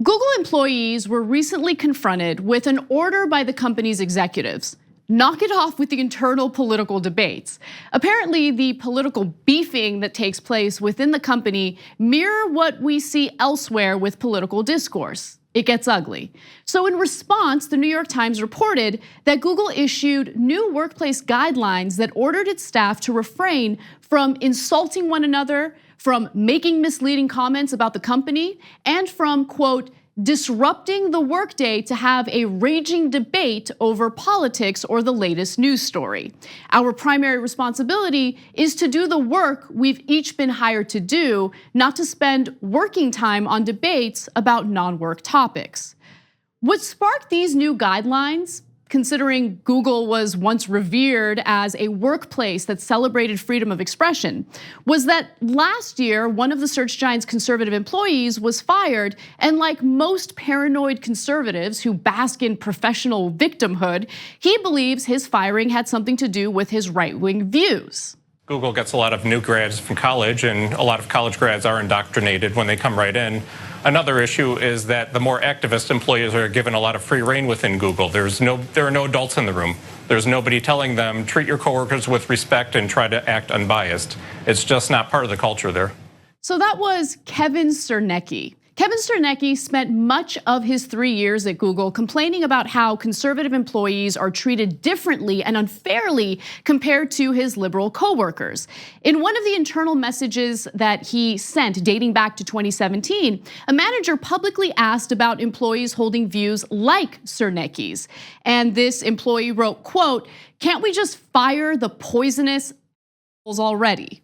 Google employees were recently confronted with an order by the company's executives. Knock it off with the internal political debates. Apparently, the political beefing that takes place within the company mirror what we see elsewhere with political discourse. It gets ugly. So in response, the New York Times reported that Google issued new workplace guidelines that ordered its staff to refrain from insulting one another, from making misleading comments about the company, and from, quote, disrupting the workday to have a raging debate over politics or the latest news story. Our primary responsibility is to do the work we've each been hired to do, not to spend working time on debates about non-work topics. What sparked these new guidelines, considering Google was once revered as a workplace that celebrated freedom of expression, was that last year, one of the search giant's conservative employees was fired, and like most paranoid conservatives who bask in professional victimhood, he believes his firing had something to do with his right-wing views. Google gets a lot of new grads from college, and a lot of college grads are indoctrinated when they come right in. Another issue is that the more activist employees are given a lot of free rein within Google. There are no adults in the room. There's nobody telling them, treat your coworkers with respect and try to act unbiased. It's just not part of the culture there. So that was Kevin Cernekee. Kevin Cernekee spent much of his 3 years at Google complaining about how conservative employees are treated differently and unfairly compared to his liberal coworkers. In one of the internal messages that he sent dating back to 2017, a manager publicly asked about employees holding views like Cernekee's. And this employee wrote, quote, "Can't we just fire the poisonous already?"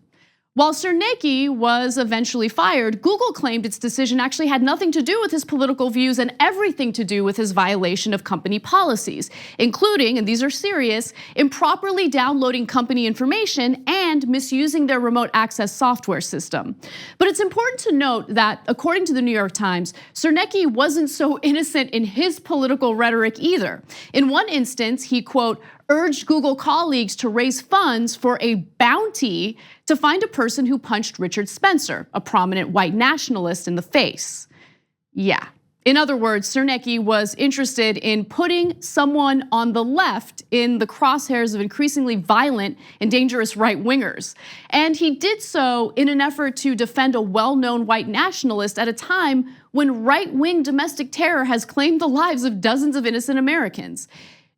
While Cernekee was eventually fired, Google claimed its decision actually had nothing to do with his political views and everything to do with his violation of company policies, including, and these are serious, improperly downloading company information and misusing their remote access software system. But it's important to note that, according to the New York Times, Cernekee wasn't so innocent in his political rhetoric either. In one instance, he, quote, urged Google colleagues to raise funds for a bounty to find a person who punched Richard Spencer, a prominent white nationalist, in the face. Yeah. In other words, Cernekee was interested in putting someone on the left in the crosshairs of increasingly violent and dangerous right-wingers. And he did so in an effort to defend a well-known white nationalist at a time when right-wing domestic terror has claimed the lives of dozens of innocent Americans.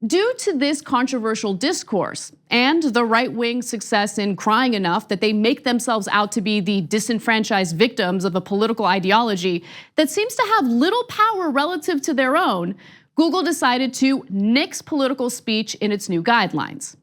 Due to this controversial discourse and the right-wing success in crying enough that they make themselves out to be the disenfranchised victims of a political ideology that seems to have little power relative to their own, Google decided to nix political speech in its new guidelines.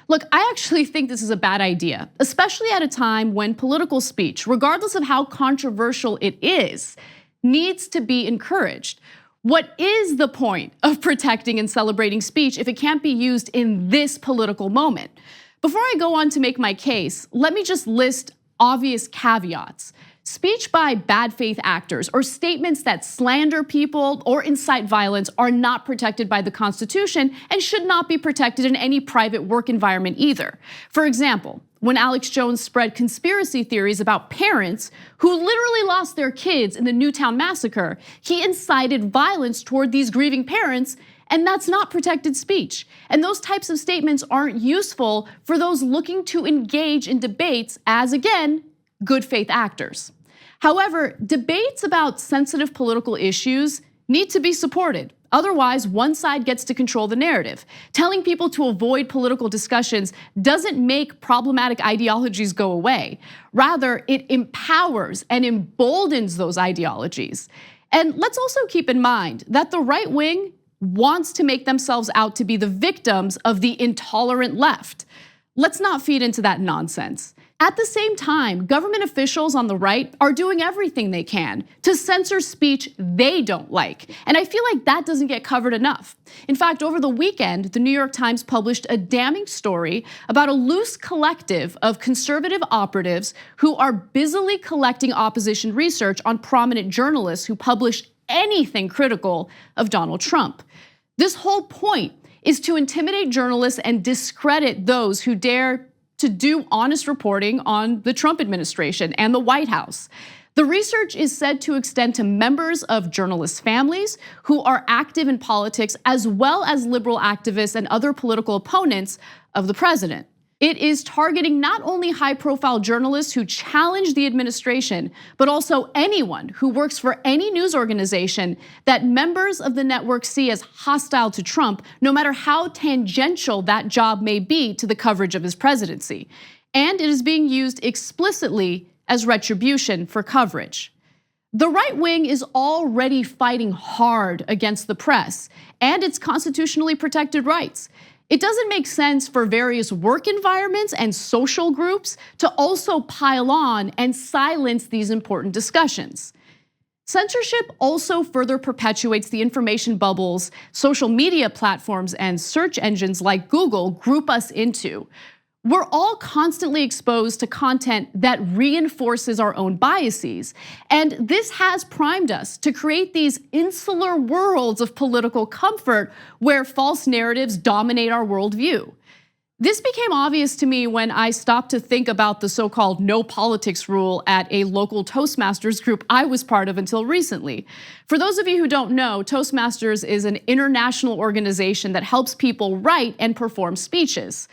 Look, I actually think this is a bad idea, especially at a time when political speech, regardless of how controversial it is, needs to be encouraged. What is the point of protecting and celebrating speech if it can't be used in this political moment? Before I go on to make my case, let me just list obvious caveats. Speech by bad faith actors or statements that slander people or incite violence are not protected by the Constitution and should not be protected in any private work environment either. For example, when Alex Jones spread conspiracy theories about parents who literally lost their kids in the Newtown massacre, he incited violence toward these grieving parents, and that's not protected speech. And those types of statements aren't useful for those looking to engage in debates as, again, good faith actors. However, debates about sensitive political issues need to be supported. Otherwise, one side gets to control the narrative. Telling people to avoid political discussions doesn't make problematic ideologies go away. Rather, it empowers and emboldens those ideologies. And let's also keep in mind that the right wing wants to make themselves out to be the victims of the intolerant left. Let's not feed into that nonsense. At the same time, government officials on the right are doing everything they can to censor speech they don't like. And I feel like that doesn't get covered enough. In fact, over the weekend, the New York Times published a damning story about a loose collective of conservative operatives who are busily collecting opposition research on prominent journalists who publish anything critical of Donald Trump. This whole point is to intimidate journalists and discredit those who dare to do honest reporting on the Trump administration and the White House. The research is said to extend to members of journalists' families who are active in politics, as well as liberal activists and other political opponents of the president. It is targeting not only high-profile journalists who challenge the administration, but also anyone who works for any news organization that members of the network see as hostile to Trump, no matter how tangential that job may be to the coverage of his presidency. And it is being used explicitly as retribution for coverage. The right wing is already fighting hard against the press and its constitutionally protected rights. It doesn't make sense for various work environments and social groups to also pile on and silence these important discussions. Censorship also further perpetuates the information bubbles social media platforms and search engines like Google group us into. We're all constantly exposed to content that reinforces our own biases, and this has primed us to create these insular worlds of political comfort where false narratives dominate our worldview. This became obvious to me when I stopped to think about the so-called no politics rule at a local Toastmasters group I was part of until recently. For those of you who don't know, Toastmasters is an international organization that helps people write and perform speeches.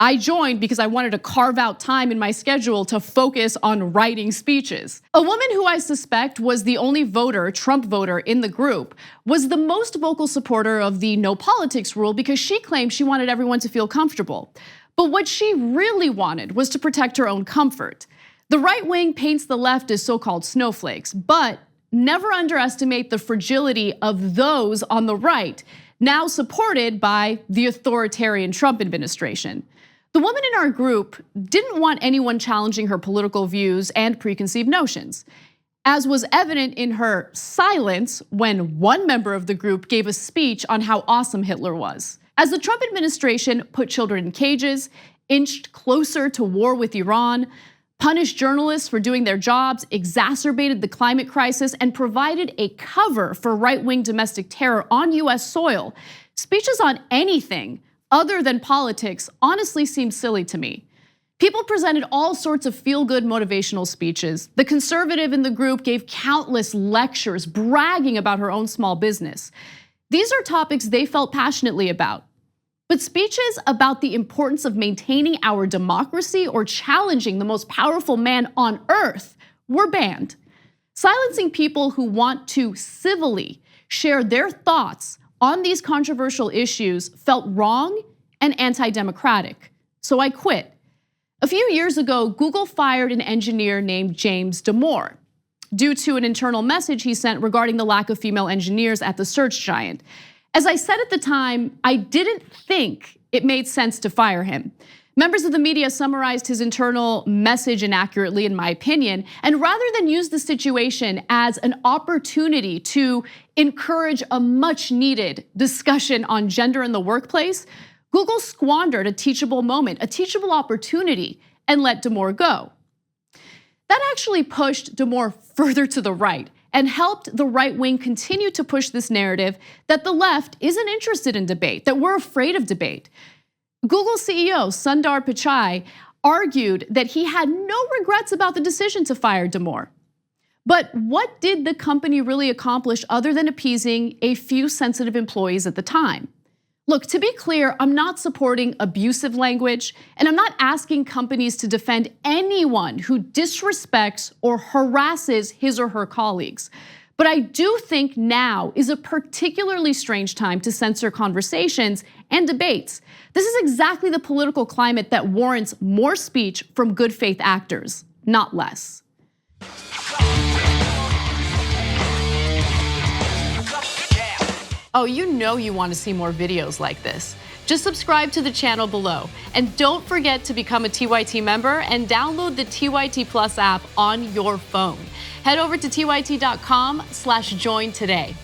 I joined because I wanted to carve out time in my schedule to focus on writing speeches. A woman who I suspect was the only Trump voter in the group, was the most vocal supporter of the no politics rule because she claimed she wanted everyone to feel comfortable. But what she really wanted was to protect her own comfort. The right wing paints the left as so-called snowflakes, but never underestimate the fragility of those on the right, now supported by the authoritarian Trump administration. The woman in our group didn't want anyone challenging her political views and preconceived notions, as was evident in her silence when one member of the group gave a speech on how awesome Hitler was. As the Trump administration put children in cages, inched closer to war with Iran, punished journalists for doing their jobs, exacerbated the climate crisis, and provided a cover for right-wing domestic terror on US soil, speeches on anything other than politics honestly seemed silly to me. People presented all sorts of feel-good motivational speeches. The conservative in the group gave countless lectures bragging about her own small business. These are topics they felt passionately about. But speeches about the importance of maintaining our democracy or challenging the most powerful man on earth were banned. Silencing people who want to civilly share their thoughts on these controversial issues felt wrong and anti-democratic, so I quit. A few years ago, Google fired an engineer named James Damore due to an internal message he sent regarding the lack of female engineers at the search giant. As I said at the time, I didn't think it made sense to fire him. Members of the media summarized his internal message inaccurately, in my opinion, and rather than use the situation as an opportunity to encourage a much-needed discussion on gender in the workplace, Google squandered a teachable moment, a teachable opportunity, and let Damore go. That actually pushed Damore further to the right and helped the right wing continue to push this narrative that the left isn't interested in debate, that we're afraid of debate. Google CEO Sundar Pichai argued that he had no regrets about the decision to fire Damore. But what did the company really accomplish other than appeasing a few sensitive employees at the time? Look, to be clear, I'm not supporting abusive language, and I'm not asking companies to defend anyone who disrespects or harasses his or her colleagues. But I do think now is a particularly strange time to censor conversations and debates. This is exactly the political climate that warrants more speech from good faith actors, not less. Oh, you know you want to see more videos like this. Just subscribe to the channel below. And don't forget to become a TYT member and download the TYT Plus app on your phone. Head over to tyt.com/join today.